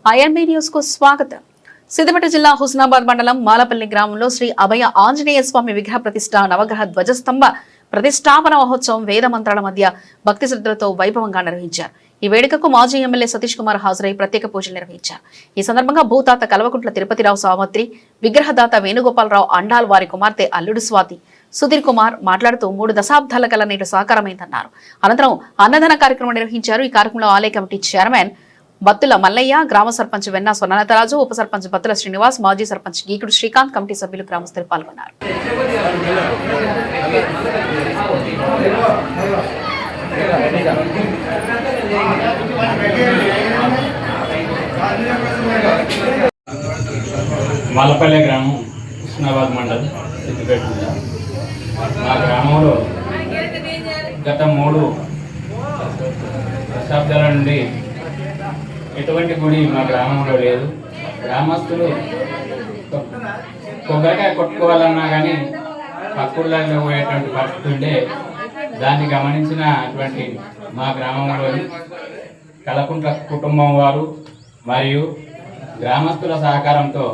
INB news కు స్వాగతం. సిద్దిపేట జిల్లా హుస్నాబాద్ మండలం మాలపల్లి గ్రామంలో శ్రీ అభయ ఆంజనేయ స్వామి విగ్రహ ప్రతిష్ట నవగ్రహ ధ్వజస్తంభ ప్రతిష్టాపన మహోత్సవం వేద మంత్రాల మధ్య భక్తి శ్రద్ధలతో వైభవంగా నిర్వహించారు. ఈ వేడుకకు మాజీ ఎమ్మెల్యే సతీష్ కుమార్ హాజరై ప్రత్యేక పూజలు నిర్వహించారు. ఈ సందర్భంగా భూతాత కల్వకుంట్ల తిరుపతిరావు సామత్రి, విగ్రహదాత వేణుగోపాలరావు అండాల్ వారి కుమార్తె అల్లుడు స్వాతి సుధీర్ కుమార్ మాట్లాడుతూ 3 దశాబ్దాల కల నేడు సాకారమైందన్నారు. అనంతరం అన్నదాన కార్యక్రమం నిర్వహించారు. ఈ కార్యక్రమంలో ఆలయ కమిటీ చైర్మన్ బత్తుల మల్లయ్య, గ్రామ సర్పంచ్ వెన్నా స్వర్ణలతరాజు, ఉప సర్పంచ్ బత్తుల శ్రీనివాస్, మాజీ సర్పంచ్ గీకుడు శ్రీకాంత్, కమిటీ సభ్యులు, గ్రామస్తులు పాల్గొన్నారు. మాలపల్లి గ్రామం, హుస్నాబాద్ మండలం, సిద్దిపేట జిల్లా. మా గ్రామంలో గత 3 దశాబ్దాల నుండి ఎటువంటి గుడి మా గ్రామంలో లేదు. గ్రామస్తులు కొబ్బరికాయ కొట్టుకోవాలన్నా కానీ పక్కూళ్ళలో పోయేటువంటి పరిస్థితి ఉంటే దాన్ని గమనించిన అటువంటి మా గ్రామంలోని కల్వకుంట్ల కుటుంబం వారు మరియు గ్రామస్తుల సహకారంతో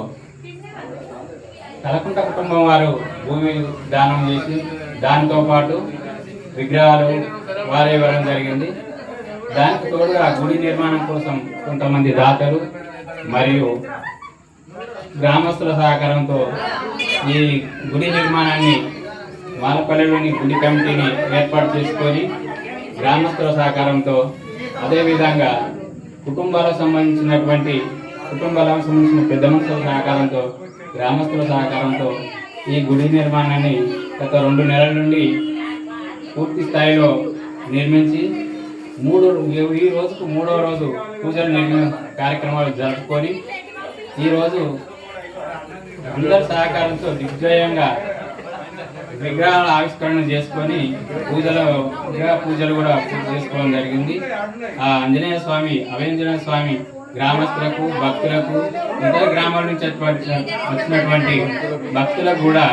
కల్వకుంట్ల కుటుంబం వారు భూమి దానం చేసి దానితో పాటు విగ్రహాలు వారే ఇవ్వడం జరిగింది. దానికి తోడుగా గుడి నిర్మాణం కోసం కొంతమంది దాతలు మరియు గ్రామస్తుల సహకారంతో ఈ గుడి నిర్మాణాన్ని మాలపల్లిలోని గుడి కమిటీని ఏర్పాటు చేసుకొని గ్రామస్తుల సహకారంతో, అదేవిధంగా కుటుంబాలకు సంబంధించిన పెద్ద మనుషుల సహకారంతో, గ్రామస్తుల సహకారంతో ఈ గుడి నిర్మాణాన్ని గత 2 నెలల నుండి పూర్తి స్థాయిలో నిర్మించి ఈ రోజుకు 3వ రోజు పూజలు కార్యక్రమాలు జరుపుకొని ఈరోజు అందరి సహకారంతో దిగ్విజయంగా విగ్రహాల ఆవిష్కరణ చేసుకొని విగ్రహ పూజలు కూడా చేసుకోవడం జరిగింది. ఆ ఆంజనేయ స్వామి, అభయాంజనేయ స్వామి గ్రామస్తులకు, భక్తులకు, ఇతర గ్రామాల నుంచి వచ్చినటువంటి భక్తులకు కూడా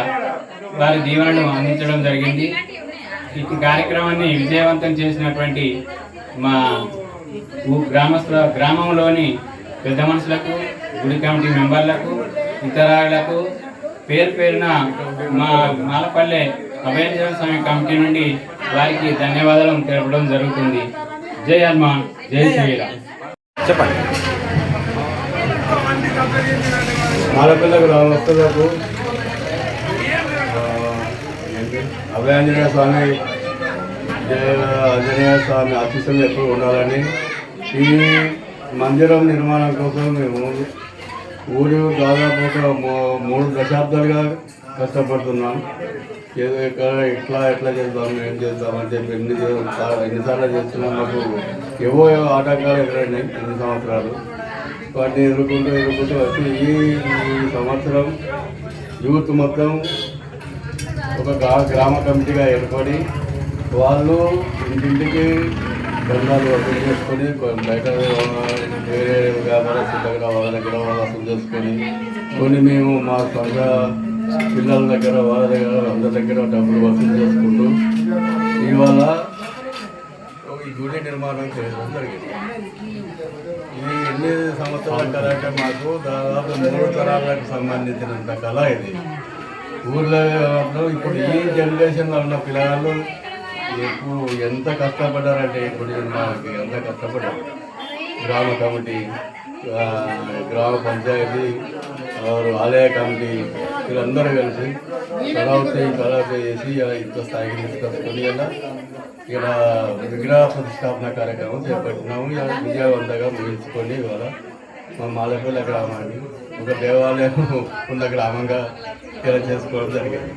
వారి దీవెనను అందించడం జరిగింది. ఈ కార్యక్రమాన్ని విజయవంతం చేసినటువంటి మా గ్రామంలోని పెద్ద మనుషులకు, గుడి కమిటీ మెంబర్లకు, ఇతరులకు పేరు పేరున మా మాలపల్లె అభయాంజనేయ స్వామి కమిటీ నుండి వారికి ధన్యవాదాలు తెలపడం జరుగుతుంది. జై హనుమాన్, జై శ్రీరామ్. చెప్పండి. మాలపల్లె గ్రామస్తులకు అభయాంజనేయ స్వామి ఆంజనేయ స్వామి ఆశీస్సులు ఎప్పుడు ఉండాలని, ఈ మందిరం నిర్మాణం కోసం మేము ఊరు దాదాపు ఒక 3 దశాబ్దాలుగా కష్టపడుతున్నాం. ఏదో ఎట్లా చేద్దాం, ఏం చేద్దామని చెప్పి ఎన్నిసార్లు చేస్తున్నాం. మాకు ఏవో ఆటంకాలు ఎదురైనాయి 2 సంవత్సరాలు. వాటిని ఎదుర్కొంటూ వచ్చి ఈ సంవత్సరం యూత్ మొత్తం ఒక గ్రామ కమిటీగా ఏర్పడి వాళ్ళు ఇంటింటికి దండాలు వసూలు చేసుకొని, బయట వేరే వ్యాపారస్తుల దగ్గర వాళ్ళ దగ్గర వసూలు చేసుకొని, కొన్ని మేము మా సొంత పిల్లల దగ్గర వాళ్ళ దగ్గర అందరి దగ్గర డబ్బులు వసూలు చేసుకుంటూ ఇవాళ ఈ గుడి నిర్మాణం చేయడం జరిగింది. ఇది ఎన్ని సంవత్సరాల కళ అంటే మాకు దాదాపు 3 తరాలకు సంబంధించినంత కళ ఇది. ఊళ్ళో ఇప్పుడు ఈ జనరేషన్లో ఉన్న పిల్లలు ఎప్పుడు ఎంత కష్టపడ్డారంటే ఇప్పుడు నిర్మాణానికి ఎంత కష్టపడ్డారు. గ్రామ కమిటీ, గ్రామ పంచాయతీ, ఆలయ కమిటీ వీళ్ళందరూ కలిసి కళ చేసి ఇంత స్థాయికి తీసుకొచ్చుకొని ఇక్కడ విగ్రహ ప్రతిష్టాపన కార్యక్రమం చేపట్టినాము. విజయవంతంగా ముగించుకొని ఇవాళ మా మాలపల్లి గ్రామాన్ని ఒక దేవాలయం ఉన్న గ్రామంగా ఇలా చేసుకోవడం జరిగింది.